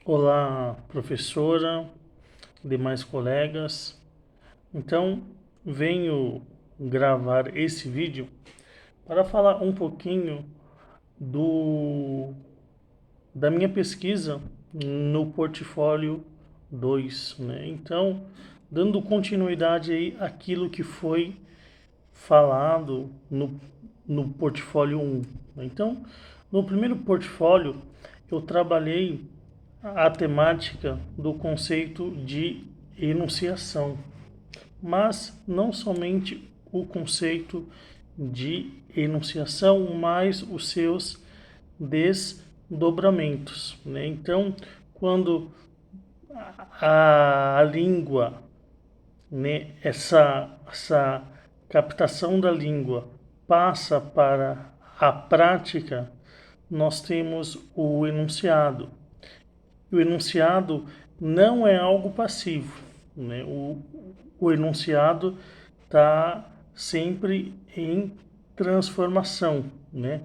Olá, professora, demais colegas. Então, venho gravar esse vídeo para falar um pouquinho do da minha pesquisa no portfólio 2, né? Então, dando continuidade aí àquilo que foi falado no portfólio 1. Então, no primeiro portfólio, eu trabalhei a temática do conceito de enunciação, mas não somente o conceito de enunciação, mas os seus desdobramentos, né? Então, quando a língua, né, essa captação da língua passa para a prática, nós temos o enunciado. O enunciado não é algo passivo, né? O enunciado está sempre em transformação, né?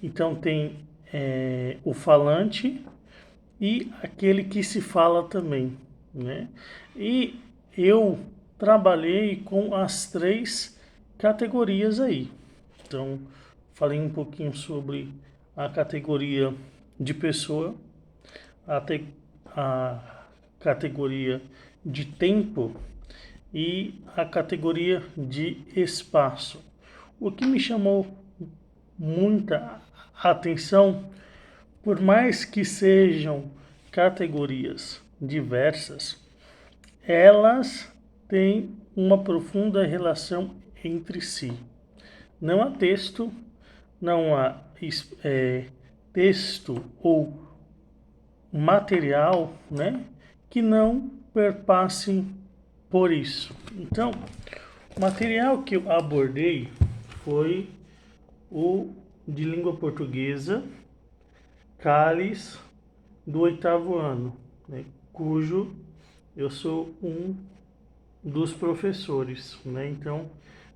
Então tem o falante e aquele que se fala também, né? E eu trabalhei com as três categorias aí. Então, falei um pouquinho sobre a categoria de pessoa, a categoria de tempo e a categoria de espaço. O que me chamou muita atenção, por mais que sejam categorias diversas, elas têm uma profunda relação entre si. Não há texto, não há texto ou material, né, que não perpasse por isso. Então, o material que eu abordei foi o de língua portuguesa, CALIS, do 8º ano, né, cujo eu sou um dos professores, né? Então,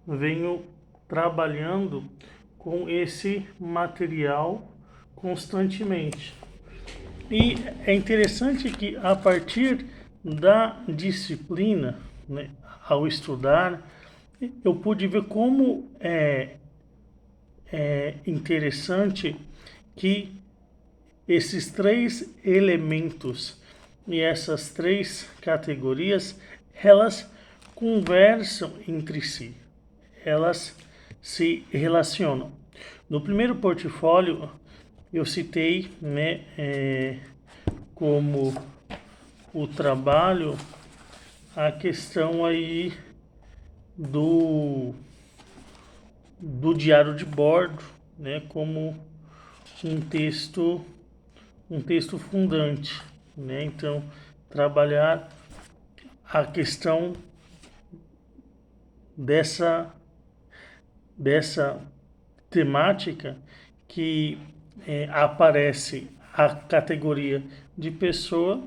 venho trabalhando com esse material constantemente. E é interessante que a partir da disciplina, né, ao estudar, eu pude ver como é interessante que esses três elementos e essas três categorias, elas conversam entre si, elas se relacionam. No primeiro portfólio, eu citei, né, como o trabalho, a questão aí do, do diário de bordo, né, como um texto, um texto fundante, né? Então, trabalhar a questão dessa temática que aparece a categoria de pessoa,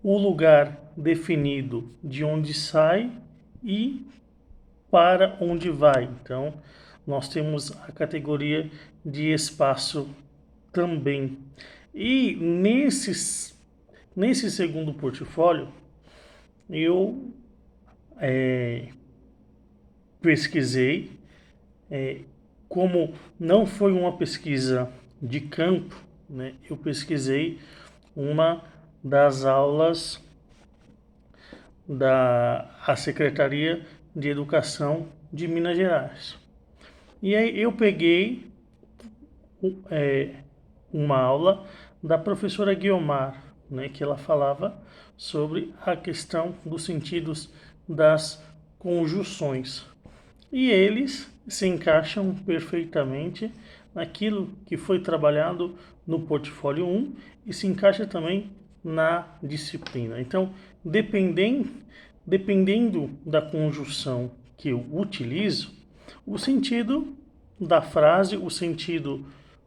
o lugar definido de onde sai e para onde vai. Então, nós temos a categoria de espaço também. E nesse segundo portfólio, eu pesquisei, como não foi uma pesquisa de campo, né, eu pesquisei uma das aulas da Secretaria de Educação de Minas Gerais. E aí eu peguei uma aula da professora Guiomar, né, que ela falava sobre a questão dos sentidos das conjunções. E eles se encaixam perfeitamente naquilo que foi trabalhado no portfólio 1 e se encaixa também na disciplina. Então, dependendo da conjunção que eu utilizo, o sentido da frase, o sentido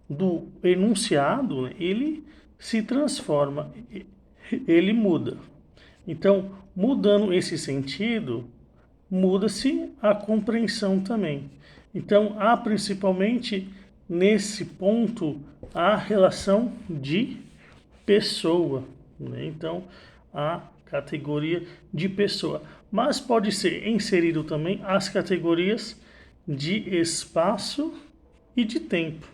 do enunciado, ele se transforma, ele muda. Então, mudando esse sentido, muda-se a compreensão também. Então, há principalmente nesse ponto a relação de pessoa, né? Então, a categoria de pessoa. Mas pode ser inserido também as categorias de espaço e de tempo.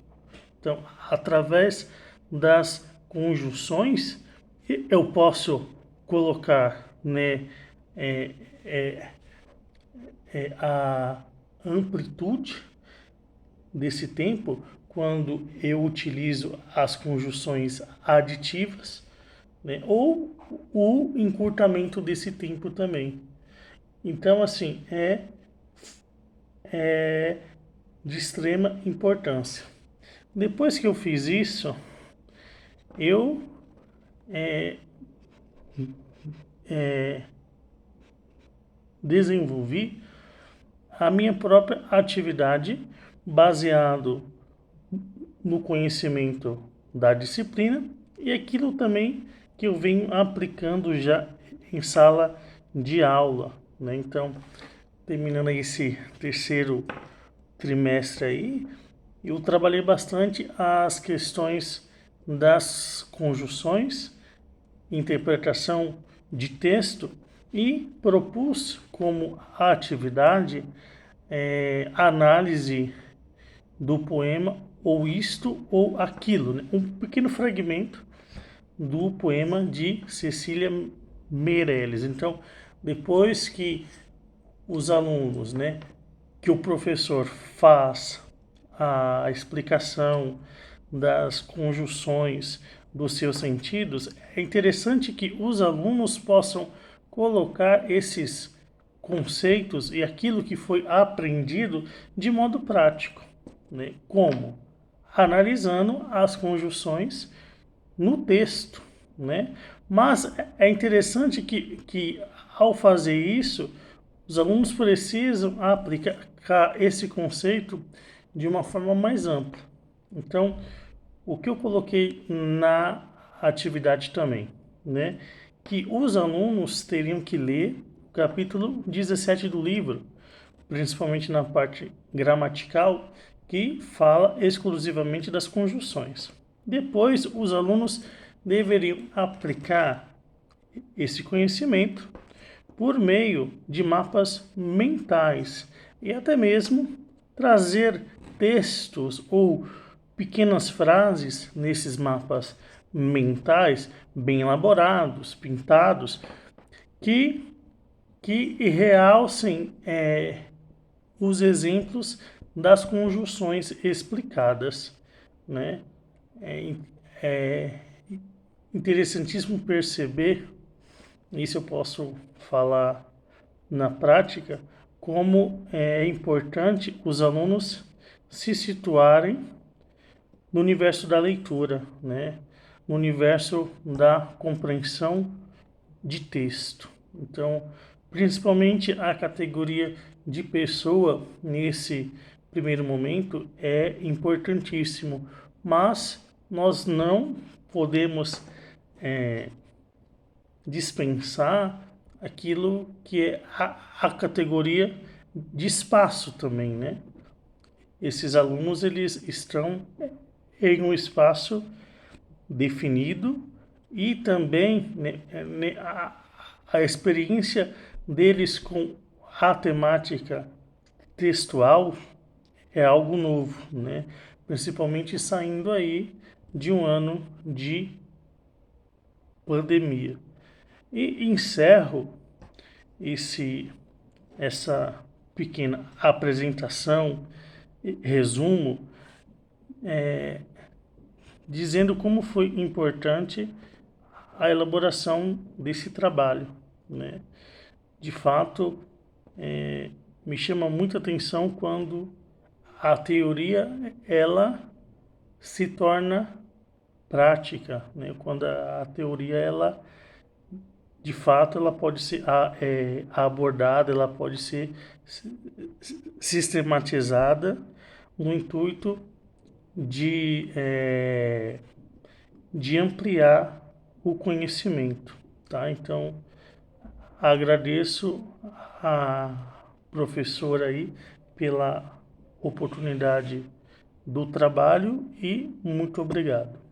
Então, através das conjunções, eu posso colocar, né, é, é, a amplitude desse tempo quando eu utilizo as conjunções aditivas, né, ou o encurtamento desse tempo também. Então, assim, é de extrema importância. Depois que eu fiz isso, eu desenvolvi a minha própria atividade baseado no conhecimento da disciplina e aquilo também que eu venho aplicando já em sala de aula, né? Então, terminando esse terceiro trimestre aí, eu trabalhei bastante as questões das conjunções, interpretação de texto e propus como atividade análise do poema ou isto ou aquilo, né? Um pequeno fragmento do poema de Cecília Meirelles. Então, depois que os alunos, né, que o professor faz a explicação das conjunções dos seus sentidos, é interessante que os alunos possam colocar esses conceitos e aquilo que foi aprendido de modo prático, né? Como? Analisando as conjunções no texto, né? Mas é interessante que ao fazer isso, os alunos precisam aplicar esse conceito de uma forma mais ampla. Então, o que eu coloquei na atividade também, né? Que os alunos teriam que ler o capítulo 17 do livro, principalmente na parte gramatical, que fala exclusivamente das conjunções. Depois, os alunos deveriam aplicar esse conhecimento por meio de mapas mentais e até mesmo trazer textos ou pequenas frases nesses mapas mentais bem elaborados, pintados, que, que realcem os exemplos das conjunções explicadas, né? É interessantíssimo perceber, isso eu posso falar na prática, como é importante os alunos se situarem no universo da leitura, né? No universo da compreensão de texto. Então, principalmente a categoria de pessoa nesse primeiro momento é importantíssimo, mas nós não podemos dispensar aquilo que é a categoria de espaço também, né? Esses alunos eles estão em um espaço definido e também a experiência deles com a temática textual é algo novo, né? Principalmente saindo aí de um ano de pandemia. E encerro essa pequena apresentação, resumo, dizendo como foi importante a elaboração desse trabalho, né? De fato, me chama muita atenção quando a teoria ela se torna prática, né? Quando a teoria ela de fato ela pode ser abordada, ela pode ser sistematizada no intuito de, de ampliar o conhecimento, tá? Então, agradeço a professora aí pela oportunidade do trabalho e muito obrigado.